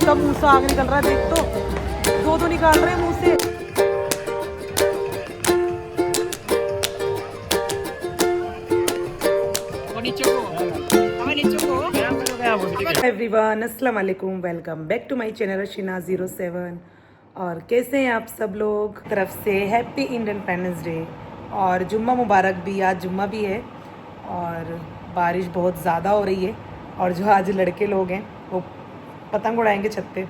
कितना मुंह से आग निकल रहा है, देख तो दो निकाल रहे हैं मुंह से। एवरीवन, अस्सलाम वालेकुम, welcome back to my channel Sheena 07। और कैसे हैं आप सब लोग? तरफ से हैप्पी इंडिपेंडेंस डे और जुम्मा मुबारक भी। आज जुम्मा भी है और बारिश बहुत ज़्यादा हो रही है। और जो आज लड़के लोग हैं वो पतंग उड़ाएंगे छत पे,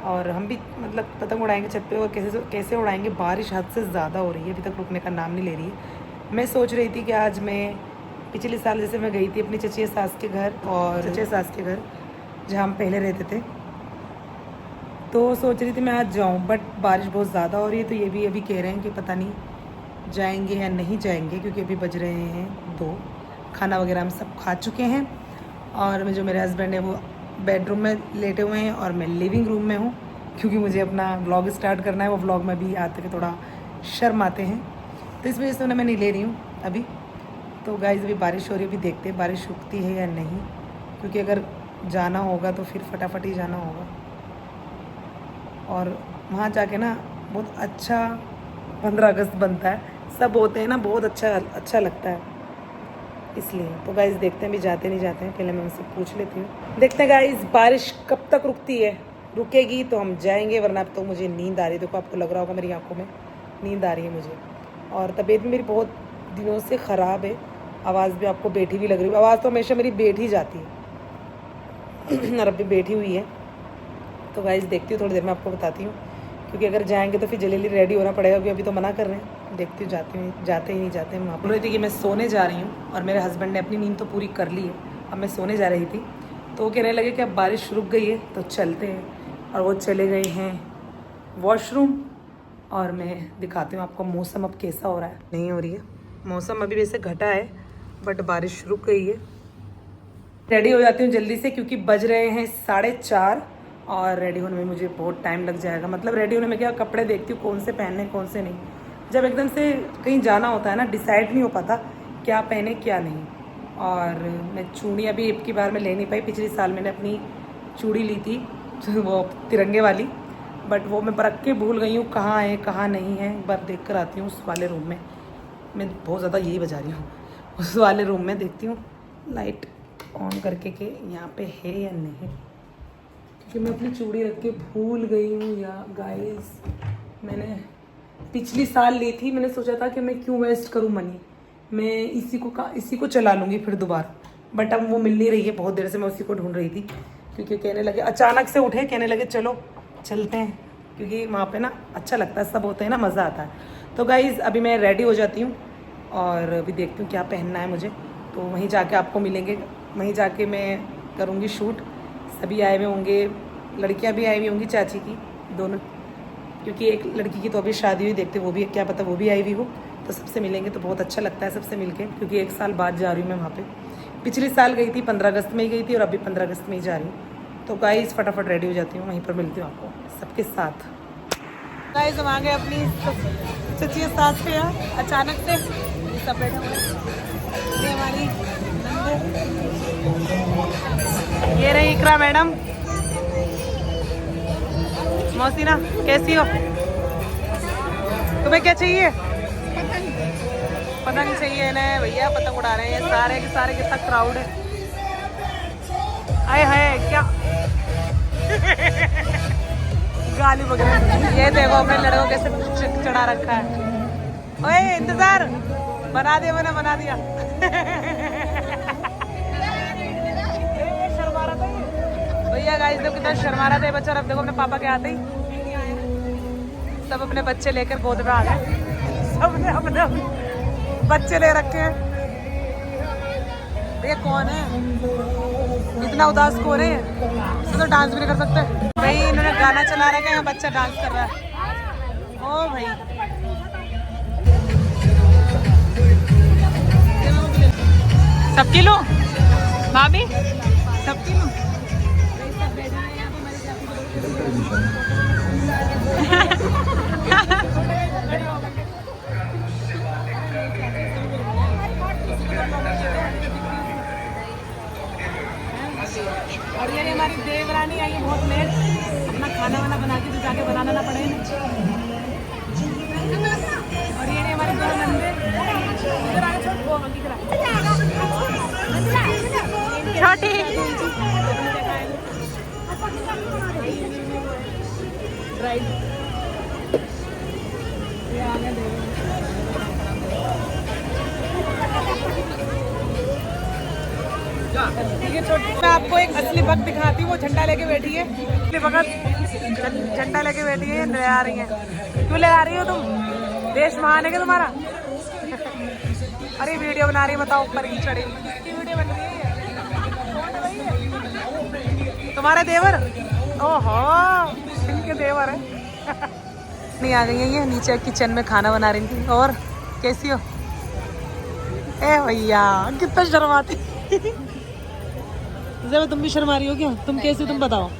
और हम भी मतलब पतंग उड़ाएंगे छत पे। और कैसे कैसे उड़ाएंगे, बारिश हद से ज़्यादा हो रही है, अभी तक रुकने का नाम नहीं ले रही है। मैं सोच रही थी कि आज मैं पिछले साल जैसे मैं गई थी अपनी चचिया सास के घर, और चचिया सास के घर जहाँ हम पहले रहते थे, तो सोच रही थी मैं आज जाऊँ, बट बारिश बहुत ज़्यादा हो रही है। तो ये भी अभी कह रहे हैं कि पता नहीं जाएंगे या नहीं जाएंगे, क्योंकि अभी बज रहे हैं 2। खाना वगैरह हम सब खा चुके हैं, और जो मेरे हस्बैंड है वो बेडरूम में लेटे हुए हैं और मैं लिविंग रूम में हूँ, क्योंकि मुझे अपना व्लॉग स्टार्ट करना है। वो व्लॉग में भी आते हुए थोड़ा शर्म आते हैं, तो इस वजह से उन्हें मैं नहीं ले रही हूँ अभी। तो गाइस अभी बारिश हो रही है, अभी देखते हैं बारिश रुकती है या नहीं, क्योंकि अगर जाना होगा तो फिर फटाफट ही जाना होगा। और वहाँ जाके ना बहुत अच्छा 15 अगस्त बनता है, सब होते हैं ना, बहुत अच्छा लगता है इसलिए। तो गाइस देखते हैं अभी जाते नहीं जाते हैं, पहले मैं उनसे पूछ लेती हूँ। देखते हैं गाइस बारिश कब तक रुकती है, रुकेगी तो हम जाएंगे, वरना अब तो मुझे नींद आ रही है। देखो आपको लग रहा होगा मेरी आंखों में नींद आ रही है मुझे, और तबीयत भी मेरी बहुत दिनों से ख़राब है। आवाज़ भी आपको बैठी भी लग रही है, आवाज़ तो हमेशा मेरी बैठी जाती है और अभी बैठी हुई है। तो गाइस देखती हूँ, थोड़ी देर में आपको बताती हूँ, क्योंकि अगर जाएंगे तो फिर जल्दी रेडी होना पड़ेगा, क्योंकि अभी तो मना कर रहे हैं। देखती हूँ जाते ही नहीं जाते हैं। वहाँ बोल रही थी कि मैं सोने जा रही हूँ, और मेरे हस्बैंड ने अपनी नींद तो पूरी कर ली है, अब मैं सोने जा रही थी। तो वो कहने लगे कि अब बारिश रुक गई है तो चलते हैं, और वो चले गए हैं वॉशरूम। और मैं दिखाती हूँ आपको मौसम अब कैसा हो रहा है। नहीं हो रही है मौसम अभी, वैसे घटा है बट बारिश रुक गई है। रेडी हो जाती हूँ जल्दी से, क्योंकि बज रहे हैं 4:30, और रेडी होने में मुझे बहुत टाइम लग जाएगा। मतलब रेडी होने में क्या, कपड़े देखती हूँ कौन से पहनने कौन से नहीं। जब एकदम से कहीं जाना होता है ना, डिसाइड नहीं हो पाता क्या पहने क्या नहीं। और मैं चूड़ी अभी एक की बार में ले नहीं पाई। पिछले साल मैंने अपनी चूड़ी ली थी वो तिरंगे वाली, बट वो मैं रख के भूल गई हूँ कहाँ है कहाँ नहीं है। एक बार देख कर आती हूँ उस वाले रूम में। मैं बहुत ज़्यादा यही बजा रही हूँ। उस वाले रूम में देखती हूँ लाइट ऑन करके कि यहाँ पे है या नहीं, क्योंकि मैं अपनी चूड़ी रख के भूल गई हूँ। या गाइस मैंने पिछली साल ली थी, मैंने सोचा था कि मैं क्यों वेस्ट करूँ मनी, मैं इसी को चला लूँगी फिर दोबारा। बट अब वो मिल नहीं रही है, बहुत देर से मैं उसी को ढूंढ रही थी, क्योंकि कहने लगे, अचानक से उठे, कहने लगे चलो चलते हैं, क्योंकि वहाँ पे ना अच्छा लगता है, सब होते हैं ना, मज़ा आता है। तो गाइस अभी मैं रेडी हो जाती हूँ, और अभी देखती हूँ क्या पहनना है मुझे। तो वहीं जाके आपको मिलेंगे, वहीं जाके मैं करूँगी शूट। सभी आए हुए होंगे, लड़कियां भी आई हुई होंगी, चाची की दोनों, क्योंकि एक लड़की की तो अभी शादी हुई, देखते वो भी, क्या पता वो भी आई हुई हो। तो सबसे मिलेंगे तो बहुत अच्छा लगता है सबसे मिलके, क्योंकि 1 साल बाद जा रही हूँ मैं वहाँ पे। पिछले साल गई थी 15 अगस्त में ही गई थी, और अभी 15 अगस्त में ही जा रही हूँ। तो गाइस फटाफट रेडी हो जाती हूँ, वहीं पर मिलती हूँ आपको सबके साथ। गाइस हम आ गए अपनी चचिया सास के यहाँ अचानक से, सब बैठे हुए। ये हमारी ये रही इकरा मैडम। मौसीना कैसी हो? तुम्हें क्या चाहिए? पतंग चाहिए ना भैया, पतंग उड़ा रहे हैं सारे के सारे। कितना क्राउड है, आए हाय क्या गाली वगैरह। ये देखो अपने लड़कों कैसे चढ़ा रखा है। ओए इंतजार, बना दिया मैंने, बना दिया भैया। गाइस देखो कितना शर्मा रहा था बच्चा, अब देखो अपने पापा के आते ही सब अपने बच्चे लेकर गोद में आ गए। सबने अपने बच्चे ले रखे हैं। भैया कौन है इतना उदास, कौन है? इससे तो डांस भी नहीं कर सकते भाई। इन्होंने गाना चला रखा है, बच्चा डांस कर रहा है। ओ भाई सबकी लो भाभी, सबकी लो। और ये हमारी देवरानी आई है बहुत लेट। खाना वाना बना के तो जाके बनाना ना पड़े ना। और ये नहीं हमारे दोनों नंदे छोटी मैं आपको एक असली भक्त दिखाती हूँ। वो झंडा लेके बैठी है, असली भक्त झंडा लेके बैठी है, ले आ रही है। क्यों ले आ रही हो तुम? देश महान है क्या तुम्हारा? अरे वीडियो बना रही है, बताओ ऊपर की चढ़ी वीडियो बन रही है। तुम्हारे देवर? ओहो इनके देवर है। नहीं आ गई है ये नीचे किचन में खाना बना रही थी। और कैसी हो? ए भैया कितना शर्माती। जब तुम भी शर्मा रही हो क्या? तुम कैसी हो तुम बताओ?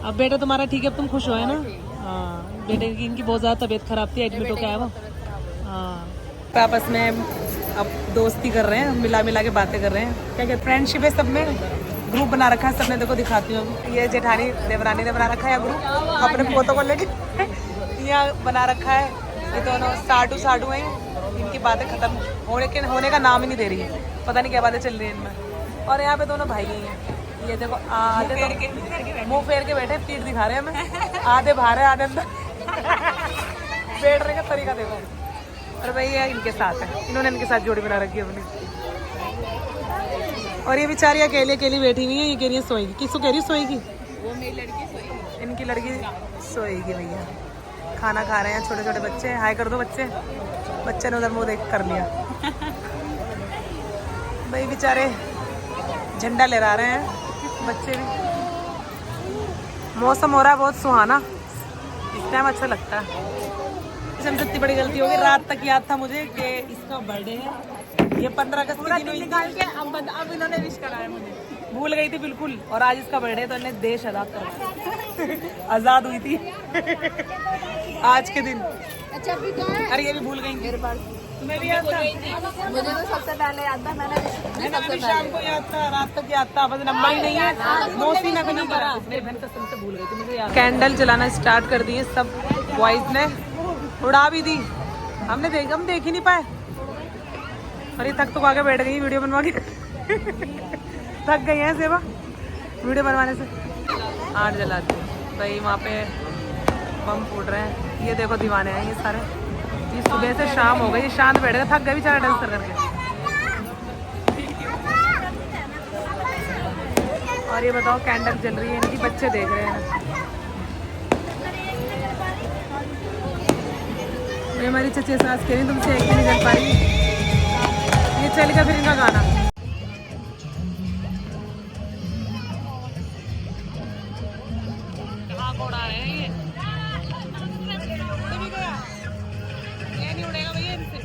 अब बेटा तुम्हारा ठीक है, अब तुम खुश हो है ना? हाँ बेटे की इनकी बहुत ज़्यादा तबीयत खराब थी, एडमिट हो गया है वो। हाँ आपस में अब दोस्ती कर रहे हैं, मिला मिला के बातें कर रहे हैं। क्या कहते फ्रेंडशिप है सब में, ग्रुप बना रखा है सबने। देखो दिखाती हूँ, ये जेठानी देवरानी ने बना रखा है ग्रुप अपने पोतों को लेके। यहाँ बना रखा है, ये दोनों साडू साडू हैं। इनकी बातें खत्म होने का नाम ही नहीं दे रही है, पता नहीं क्या बातें चल रही है इनमें। और यहाँ पे दोनों भाई हैं, ये देखो आधे मुंह फेर के बैठे, पीठ दिखा रहे हैं हमें। आधे बाहर है आधे अंदर। बैठने का तरीका देखो। और भाई ये इनके साथ है, इन्होंने इनके साथ जोड़ी बना रखी है अपनी। और ये बेचारी अकेली अकेली बैठी हुई है। ये कह रही है सोएगी। किसको कह रही है सोएगी? वो मेरी लड़की सोएगी। इनकी लड़की सोएगी। भैया खाना खा रहे हैं छोटे छोटे बच्चे। हाय कर दो बच्चे। बच्चे ने उधर मुँह देख कर लिया। भाई बेचारे झंडा लहरा रहे हैं बच्चे भी। मौसम हो रहा है बहुत सुहाना, इस टाइम अच्छा लगता है। सबसे इतनी बड़ी गलती हो गई, रात तक याद था मुझे कि इसका बर्थडे है। ये 15 अगस्त के दिन निकाल के अब इन्होंने विश कराया मुझे, भूल गई थी बिल्कुल। और आज इसका बर्थडे तो इन्हें देश आजाद करा, आजाद हुई थी आज के दिन। अच्छा अभी कहाँ है? अरे ये भी भूल गई मेरे पास। तुम्हें भी याद था? मुझे तो सबसे पहले याद था, मैंने शाम को याद था, रात तक याद था, बस नंबर ही नहीं है। दोस्ती ना नहीं करा, मेरी बहन कसम से भूल गई थी मुझे याद। कैंडल जलाना स्टार्ट कर दिए सब बॉयज ने, उड़ा भी दी। हम देख ही नहीं पाए। और ये थक तो आके बैठ गई वीडियो बनवा के। थक गई हैं सेवा वीडियो बनवाने से। आठ जलाती भाई, वहाँ पे बम फूट रहे हैं। ये देखो दीवाने हैं ये सारे। ये सुबह से शाम हो गई, शांत बैठ गए, थक गए बेचारा डांस कर करके। और ये बताओ कैंडल जल रही है, इनकी बच्चे देख रहे हैं। ये हमारी चचे सास कह रही तुमसे एक भी नहीं चल पा रही। ये चलेगा फिर इनका गाना। कहाँ उड़ा रहे हैं ये? नहीं उड़ेगा भैया इनसे।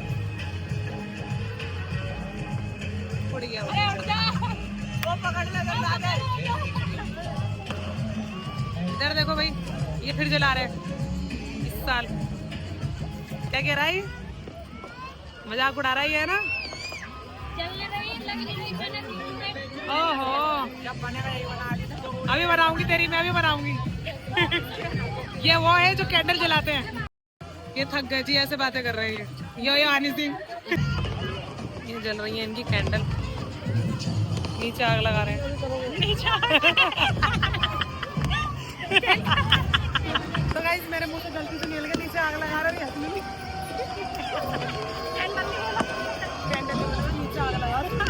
उड़ गया वो, पकड़ ले। इधर देखो भाई, ये फिर जला रहे हैं इस साल। क्या कह रहा है? मजाक उड़ा रहा है ना? ओहो अभी बनाऊंगी तेरी, मैं भी बनाऊंगी। ये वो है जो कैंडल जलाते हैं। ये थक गए जी, ऐसे बातें कर रहे हैं। यो आनी सिंह। ये जल रही है इनकी कैंडल, नीचे आग लगा रहे हैं। तो गाइस मेरे मुंह से गलती से निकल गया, नीचे आग लगा रहे हैं। कैंडल नीचे आग लगा रहे हैं।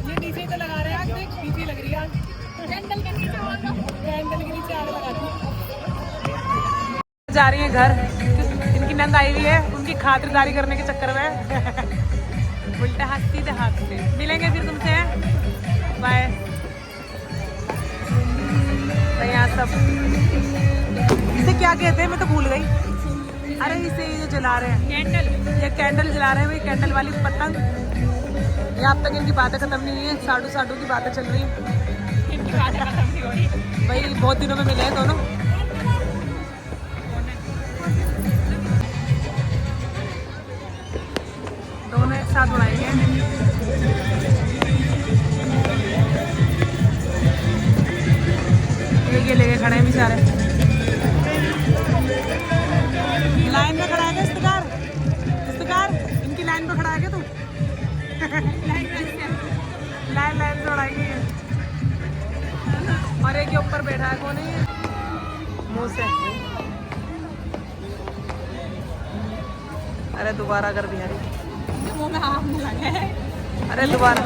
ये नीचे तो लगा रहे हैं आग, देख नीचे लग रही है आग। कैंडल के नीचे आग लगा दी। जा रही है घर, इनकी नंद आई हुई है, उनकी खातिरदारी करने के चक्कर में। उल्टे हाथ सीधे हाथ से मिलेंगे फिर तुमसे। बाय। तो यहाँ सब इसे क्या कहते हैं मैं तो भूल गई। अरे इसे ये जला रहे हैं कैंडल, ये कैंडल जला रहे हैं, वही कैंडल वाली पतंग। ये अब तक इनकी बातें खत्म नहीं हुई है, साडू साडू की बातें चल रही हैं। इनकी बातें खत्म नहीं हो रही भाई, बहुत दिनों में मिले हैं दोनों। दोनों एक साथ उड़ाएंगे। ये टिक्के लेके खड़े हैं बेचारे। लाइन में खड़ा है क्या इस्तकार? इस्तकार इनकी लाइन में खड़ा है क्या तू? लाइन से उड़ाएगी ये। और एक के ऊपर बैठा है, कौन है ये? मुंह से। अरे दोबारा कर बिहारी, मुंह में आग लगा है। अरे दोबारा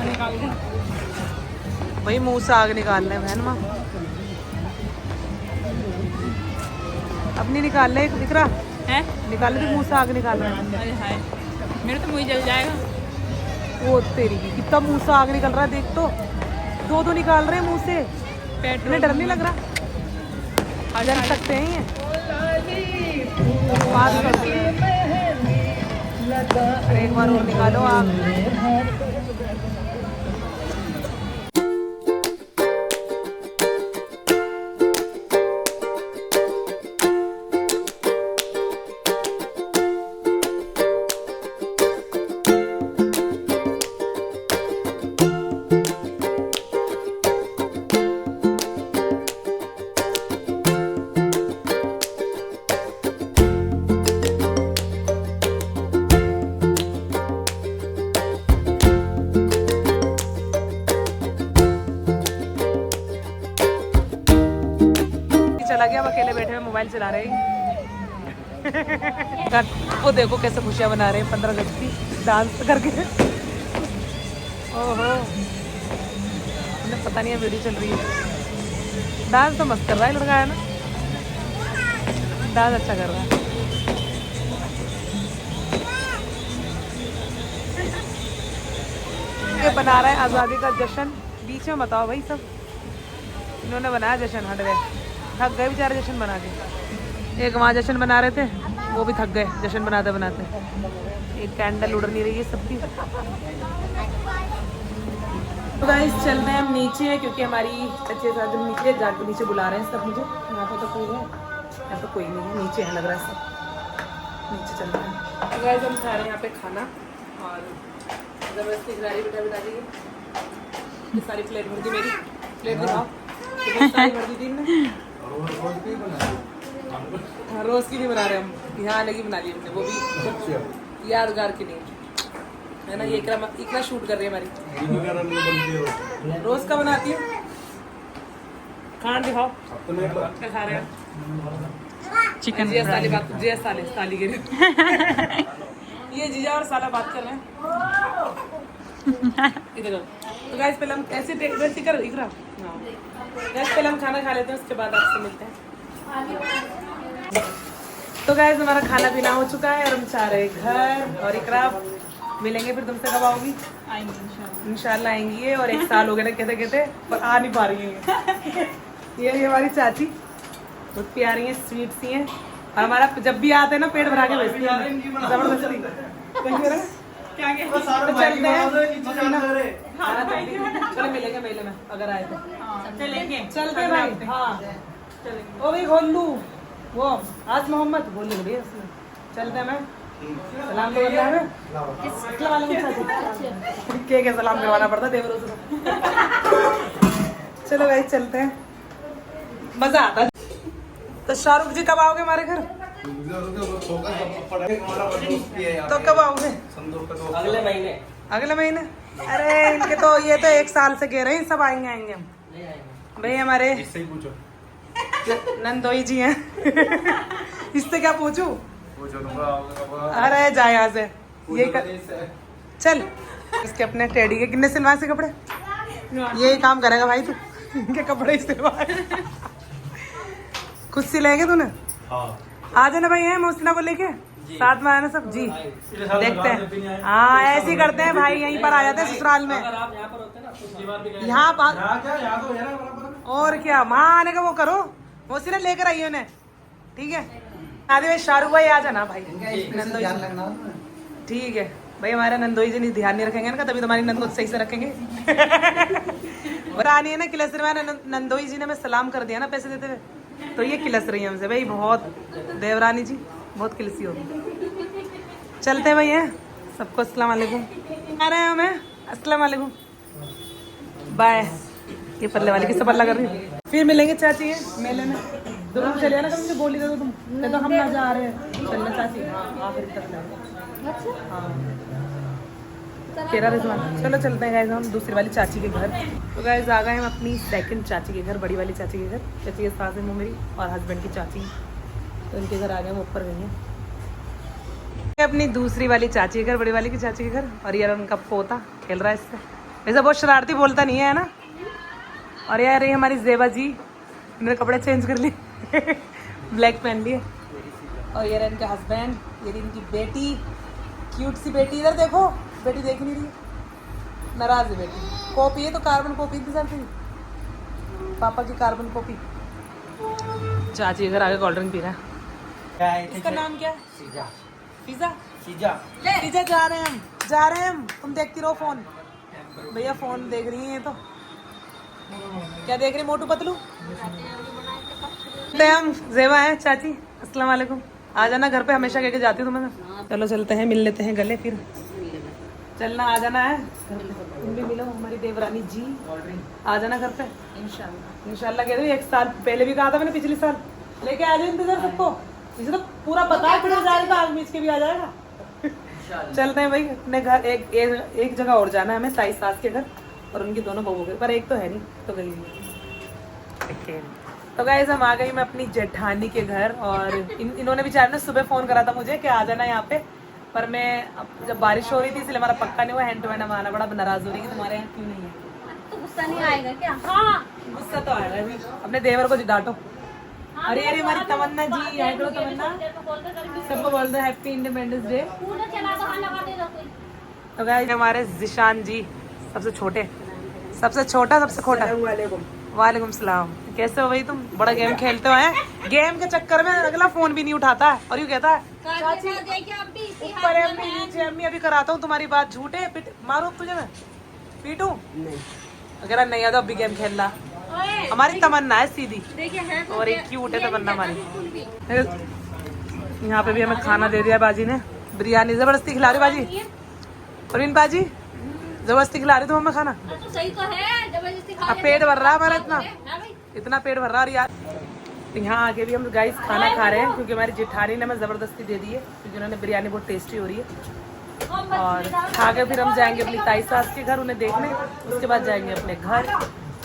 भाई, मुंह से आग निकाल रहे बहन माँ। अपनी निकाल ले, दिख रहा है? निकाल ले, मुंह से आग निकाल रहे हैं। मेरे तो मुंह जल जाएगा। वो तेरी की कितना मुंह से आग निकल रहा है, देख तो। दो निकाल रहे हैं मुंह से। पेट में डर नहीं लग रहा? जल सकते हैं ये। अरे एक बार और निकालो आग। चला गया, अब अकेले बैठे हुए मोबाइल चला रहे हैं। वो देखो कैसे खुशियाँ बना रहे हैं 15 अगस्त की डांस करके। ओहो, उन्हें पता नहीं है वीडियो चल रही है। डांस तो मस्त कर रहा है लड़का, है ना? डांस अच्छा कर रहा है। ये बना रहा है आज़ादी का जश्न बीच में। बताओ भाई, सब इन्होंने बनाया जश्न। हट गए, थक गए बेचारे जश्न बना के। एक वहाँ जश्न बना रहे थे, वो भी थक गए जश्न बनाते बनाते। एक कैंडल उड़ नहीं रही है सबकी। तो गाइस चलते हैं हम नीचे, क्योंकि हमारी अच्छे साथ जब नीचे जाके नीचे बुला रहे हैं सब मुझे। यहाँ पर तो कोई है, यहाँ पर कोई नहीं है, नीचे है लग रहा है सब। नीचे चलते हैं। तो गाइस हम खा रहे हैं यहाँ पे खाना, और ज़बरदस्ती खिलाड़ी बिठा दीजिए। ये सारी प्लेट भर दी मेरी। प्लेट दिखाओ, सारी भर दी थी इनने। हाँ, रोज़ की नहीं बना रहे हम, यहाँ अलग ही बना ली हमने, वो भी यादगार की नहीं है ना। ये इकरा शूट कर रही है हमारी। रोज़ का बनाती है। खाना दिखाओ, क्या खा रहे हैं? चिकन साली के ये जीजा और साला बात कर रहे हैं इधर। तो गाइस पहले हम ऐसे वैसे कर इकरा। गाइस पहले हम खाना खा लेते हैं, उसके बाद आपसे मिलते हैं। तो गाइस हमारा खाना पीना हो चुका है और हम चाह रहे घर। और इकरा मिलेंगे फिर तुमसे, कब आओगी? आएंगी इंशाल्लाह आएंगी ये। और 1 साल हो गया ना कहते कहते, पर आ नहीं पा रही है। ये हमारी चाची बहुत प्यारी है, स्वीट सी हैं। और हमारा जब भी आते हैं ना पेट भरा के भेजती है जबरदस्ती। चलो मिलेंगे मेले में अगर आए तो। चलेंगे, चलते भाई। हाँ वो भी खोल लू, वो आज मोहम्मद बोल रही है उसमें। चलते हैं मैं सलाम करवाना है। क्या सलाम करवाना पड़ता देवरों से। चलो भाई चलते हैं, मजा आता। तो शाहरुख जी कब आओगे हमारे घर? तो कब आओगे? अगले महीने। अगले महीने? अरे इनके तो ये तो 1 साल से कह रहे हैं सब आएंगे आएंगे हम। भाई हमारे इससे ही पूछो, नंदोई जी हैं। इससे क्या पूछूं? अरे जा यहाँ से, ये चल। इसके अपने टेडी के कितने सिलवाए से कपड़े? यही काम करेगा भाई तू, इनके कपड़े सिलवाए। खुद सिलेंगे तूने? हाँ। आ जाना भाई है मोहसिना को लेके, साथ में आना सब जी। देखते हैं, हाँ ऐसे ही करते हैं भाई, यहीं पर आ जाते हैं ससुराल में। यहाँ पर और क्या, वहाँ आने का वो करो, मोहसिना लेकर आइए उन्हें, ठीक है? आदि भाई शाहरुख भाई आ जाना भाई। नंदोई ठीक है भाई, हमारे नंदोई जी नहीं ध्यान नहीं रखेंगे ना, तभी तुम्हारी नंदो सही से रखेंगे। बतानी है ना किलस नंदोई जी ने मैं सलाम कर दिया ना पैसे देते हुए, तो ये किलस रही है हमसे भाई बहुत। देवरानी जी बहुत किलसी होगी। चलते हैं भाई हैं, सबको अस्सलाम वालेकुम। आ रहे हैं हमें, अस्सलाम वालेकुम, बाय। ये पल्ले वाली किससे पल्ला कर रही है? फिर मिलेंगे चाची मेले में। तो तुम चले ना, कभी मुझे बोली दे दो तुम, नहीं तो हम ना जा रहे हैं। चलना चाची, आखिर तक जाएंगे। हाँ तेरा रिजवान। चलो चलते हैं गाइस हम दूसरी वाली चाची के घर। तो गाइस आ गए हम अपनी सेकंड चाची के घर, बड़ी वाली चाची के घर। चाची के सास है वो मेरी और हस्बैंड की चाची, तो उनके घर आ गए हम, ऊपर गई हैं अपनी दूसरी वाली चाची के घर, बड़ी वाली की चाची के घर। और यार उनका पोता खेल रहा है इससे, वैसे बहुत शरारती, बोलता नहीं है ना। और यार ये हमारी जेबा जी, इन्होंने कपड़े चेंज कर लिए ब्लैक पहन लिए। और ये इनका हस्बैंड, ये इनकी बेटी, क्यूट सी बेटी। इधर देखो, बेटी देख नहीं रही, नाराज है बेटी। कॉपी है तो कार्बन कॉपी इंतजार थी, पापा की कार्बन कॉपी। चाची घर आके कोल्ड ड्रिंक पी रहा है। इसका नाम क्या है? पिज़्ज़ा। पिज़्ज़ा जा रहे हैं हम। तुम देखती रहो फोन। भैया फोन देख रही है। तो क्या देख रही, मोटू पतलू? हम जेबा है चाची, अस्सलाम वालेकुम। आ जाना घर पे, हमेशा कह के जाती हूँ तुम्हें। चलो चलते हैं, मिल लेते हैं गले, फिर चलना, आ जाना है तुम भी मिलो हमारी देवरानी जी। आ जाना घर पे इंशाल्लाह। कह रही 1 साल पहले भी कहा था मैंने, पिछले साल लेके आ जाओ। इंतजार सबको, इसे तो पूरा पता है, फिर जाएगा आग बीच के भी आ जाएगा। चलते हैं भाई अपने घर। एक जगह और जाना है हमें, ताई सास के घर और उनकी दोनों बहू के, पर एक तो है नहीं, तो गई। तो गाइस हम आ गई मैं अपनी जेठानी के घर। और इन्होंने बेचारे ने सुबह फोन करा था मुझे कि आ जाना यहाँ पे, पर मैं जब बारिश हो रही थी इसलिए हमारा पक्का नहीं हुआ। हैंड टू हैंड हम आना पड़ा। नाराज हो रही कि तुम्हारे यहाँ क्यों नहीं है। तो गुस्सा नहीं आएगा क्या? हाँ गुस्सा तो आएगा भी। अपने देवर को डांटो। अरे अरे हमारी तमन्ना जी, हाय करो तमन्ना, सबको बोल दो हैप्पी इंडिपेंडेंस डे। तो गाइस हमारे जिशान जी, सबसे छोटे, सबसे छोटा, सबसे खोटा। वालेकुम सलाम। कैसे हो भाई तुम? बड़ा गेम खेलते हो हैं? गेम के चक्कर में अगला फोन भी नहीं उठाता है और यूँ कहता है चाची ऊपर है अम्मी, नीचे अम्मी, अभी कराता हूँ तुम्हारी बात। झूठे मारू तुझे मैं, पीटू अगर नहीं आता। अभी गेम खेलना हमारी तमन्ना है सीधी, और एक क्यूट है तमन्ना हमारी। यहाँ पे भी हमें खाना दे दिया बाजी ने, बिरयानी जबरदस्ती खिला रही बाजी। प्रवीण बाजी जबरदस्ती खिला रही तुम हमें खाना। सही तो है, जबरदस्ती खा। अब पेट भर रहा है हमारा, इतना पेट भर रहा है यार। यहाँ आके भी हम गाइस खाना खा रहे हैं, क्योंकि हमारी जेठानी ने हमें जबरदस्ती दे दी है, क्योंकि उन्होंने बिरयानी बहुत टेस्टी हो रही है। और खा के फिर हम जाएंगे अपनी ताई सास के घर उन्हें देखने, उसके बाद जाएंगे अपने घर।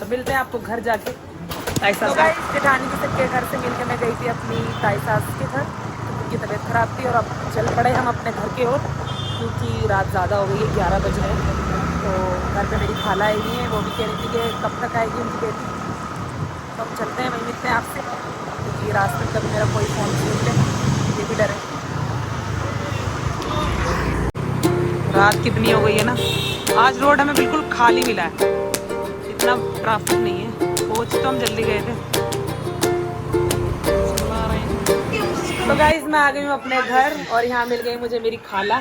तो मिलते हैं आपको घर जाके ताई सास। तो जेठानी के घर से मिलकर मैं गई थी अपनी ताई सास के घर, उनकी तबीयत खराब थी। और अब चल पड़े हम अपने घर की ओर, क्योंकि रात ज़्यादा हो गई है, 11 बज गए। तो घर पे मेरी खाला आई हुई है, वो भी कह रही थी कि कब तक आएगी उनकी बेटी। तो हम चलते हैं, वहीं मिलते हैं आपसे, क्योंकि रास्ते में कभी मेरा कोई फ़ोन छूट ले, ये भी डर है। रात कितनी हो गई है ना। आज रोड हमें बिल्कुल खाली मिला है, इतना ट्रैफिक नहीं है। पहुँच तो हम जल्दी गए थे। तो गाइस मैं आ गई हूँ अपने घर, और यहाँ मिल गई मुझे मेरी खाला।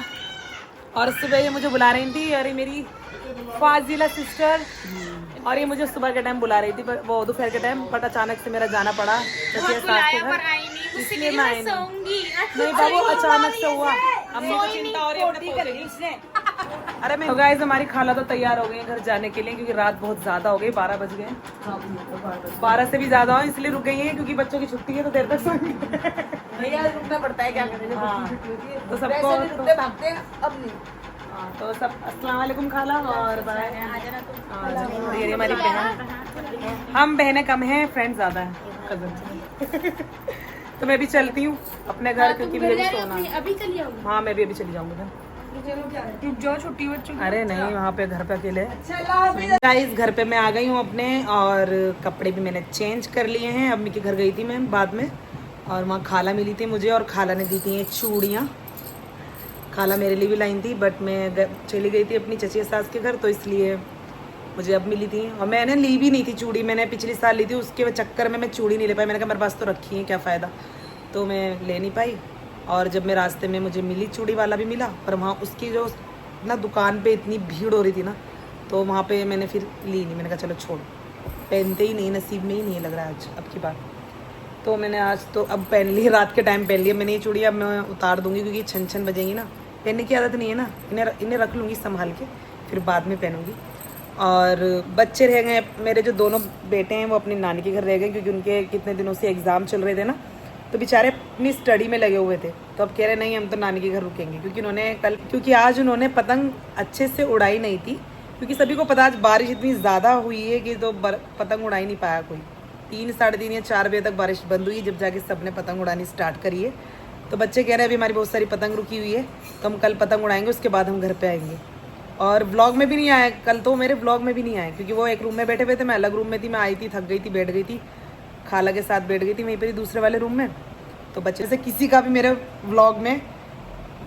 और सुबह ये मुझे बुला रही थी, अरे मेरी फाजिला सिस्टर, और ये मुझे सुबह के टाइम बुला रही थी, वो दोपहर के टाइम, बट अचानक से मेरा जाना पड़ा इसलिए मैं आई नहीं बाबू, अचानक से हुआ। अम्मी को चिंता हो रही है। अरे मैं तो गाइस हमारी खाला तो तैयार हो गई घर जाने के लिए, क्योंकि रात बहुत ज्यादा हो गई, 12 बज गए, 12 से भी ज्यादा हो, इसलिए रुक गई है क्योंकि बच्चों की छुट्टी है तो देर तक सोएंगे। भैया रुकना पड़ता है, क्या करेंगे। तो सबको अब नहीं। तो सब अस्सलाम वालेकुम खाला, और ये हमारी बहन, हम बहनें कम हैं, फ्रेंड्स ज़्यादा हैं, कजन। तो मैं भी चलती हूँ अपने घर, क्योंकि मुझे भी सोना है। अभी चली जाऊंगी? हाँ मैं भी अभी चली जाऊँगी घर। जो छुट्टी बच्चों। अरे नहीं, वहाँ पे घर पे अकेले। गाइस घर पे मैं आ गई हूँ अपने, और कपड़े भी मैंने चेंज कर लिए हैं। अम्मी के घर गई थी मैं बाद में, और वहाँ खाला मिली थी मुझे, और खाला ने दी थी ये चूड़ियाँ। खाला मेरे लिए भी लाई थी, बट मैं चली गई थी अपनी चची सास के घर, तो इसलिए मुझे अब मिली थी। और मैंने ली भी नहीं थी चूड़ी, मैंने पिछले साल ली थी, उसके चक्कर में मैं चूड़ी नहीं ले पाई। मैंने कहा मेरे पास तो रखी है, क्या फ़ायदा, तो मैं ले नहीं पाई। और जब मैं रास्ते में मुझे मिली, चूड़ी वाला भी मिला, पर वहाँ उसकी जो ना दुकान पे इतनी भीड़ हो रही थी ना, तो वहाँ पे मैंने फिर ली नहीं। मैंने कहा चलो छोड़, पहनते ही नहीं, नसीब में ही नहीं लग रहा है आज अब की बार। तो मैंने आज तो अब पहन ली, रात के टाइम पहन लिया मैंने ये चूड़ी। अब मैं उतार दूँगी, क्योंकि छन बजेंगी ना, पहनने की आदत नहीं है ना, इन्हें रख लूँगी संभाल के, फिर बाद में पहनूँगी। और बच्चे रह गए, मेरे जो दोनों बेटे हैं वो अपनी नानी के घर रह गए क्योंकि उनके कितने दिनों से एग्ज़ाम चल रहे थे ना, तो बेचारे अपनी स्टडी में लगे हुए थे। तो अब कह रहे नहीं हम तो नानी के घर रुकेंगे क्योंकि आज उन्होंने पतंग अच्छे से उड़ाई नहीं थी, क्योंकि सभी को पता आज बारिश इतनी ज़्यादा हुई है कि तो पतंग उड़ाई नहीं पाया कोई। 3, साढ़े 3 या 4 बजे तक बारिश बंद हुई, जब जाके सबने पतंग उड़ानी स्टार्ट करी है। तो बच्चे कह रहे हैं अभी हमारी बहुत सारी पतंग रुकी हुई है, तो हम कल पतंग उड़ाएंगे, उसके बाद हम घर पे आएंगे। और व्लॉग में भी नहीं आया कल, तो मेरे व्लॉग में भी नहीं आए क्योंकि वो एक रूम में बैठे हुए थे, मैं अलग रूम में थी। मैं आई थी, थक गई थी, बैठ गई थी, खाला के साथ बैठ गई थी वहीं पर ही दूसरे वाले रूम में। तो बच्चे से किसी का भी मेरे व्लॉग में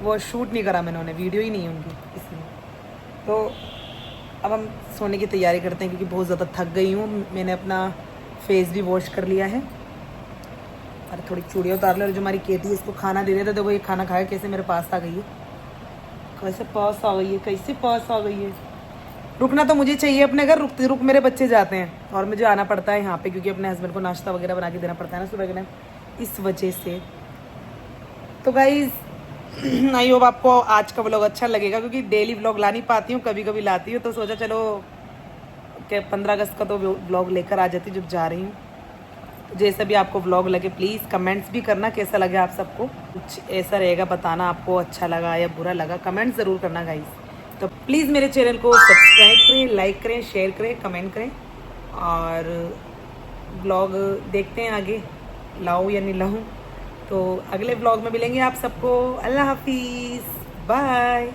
वो शूट नहीं करा मैंने, उन्हें वीडियो ही नहीं है उनकी, इसलिए। तो अब हम सोने की तैयारी करते हैं क्योंकि बहुत ज़्यादा थक गई हूँ। मैंने अपना फेस भी वॉश कर लिया है और थोड़ी चूड़ियाँ उतार ली। और जो हमारी केटी है इसको खाना दे रहे थे, तो वो ये खाना खाया कैसे मेरे पास आ गई है, कैसे पास आ गई है, कैसे पास आ गई है। रुकना तो मुझे चाहिए अपने घर, रुकते रुक मेरे बच्चे जाते हैं और मुझे आना पड़ता है यहाँ पे क्योंकि अपने हस्बैंड को नाश्ता वगैरह बना के देना पड़ता है ना सुबह के टाइम, इस वजह से। तो गाइज आई होप आपको आज का व्लॉग अच्छा लगेगा क्योंकि डेली व्लॉग ला नहीं पाती हूँ, कभी कभी लाती हूँ। तो सोचा चलो कि 15 अगस्त का तो व्लॉग लेकर आ जाती जब जा रही हूँ। तो जैसा भी आपको व्लॉग लगे प्लीज़ कमेंट्स भी करना कैसा लगे आप सबको, कुछ ऐसा रहेगा बताना आपको अच्छा लगा या बुरा लगा, कमेंट ज़रूर करना गाइज। तो प्लीज़ मेरे चैनल को सब्सक्राइब करें, लाइक करें, शेयर करें, कमेंट करें और व्लॉग देखते हैं आगे लाऊं या नहीं लाऊं। तो अगले व्लॉग में मिलेंगे आप सबको। अल्लाह हाफिज़, बाय।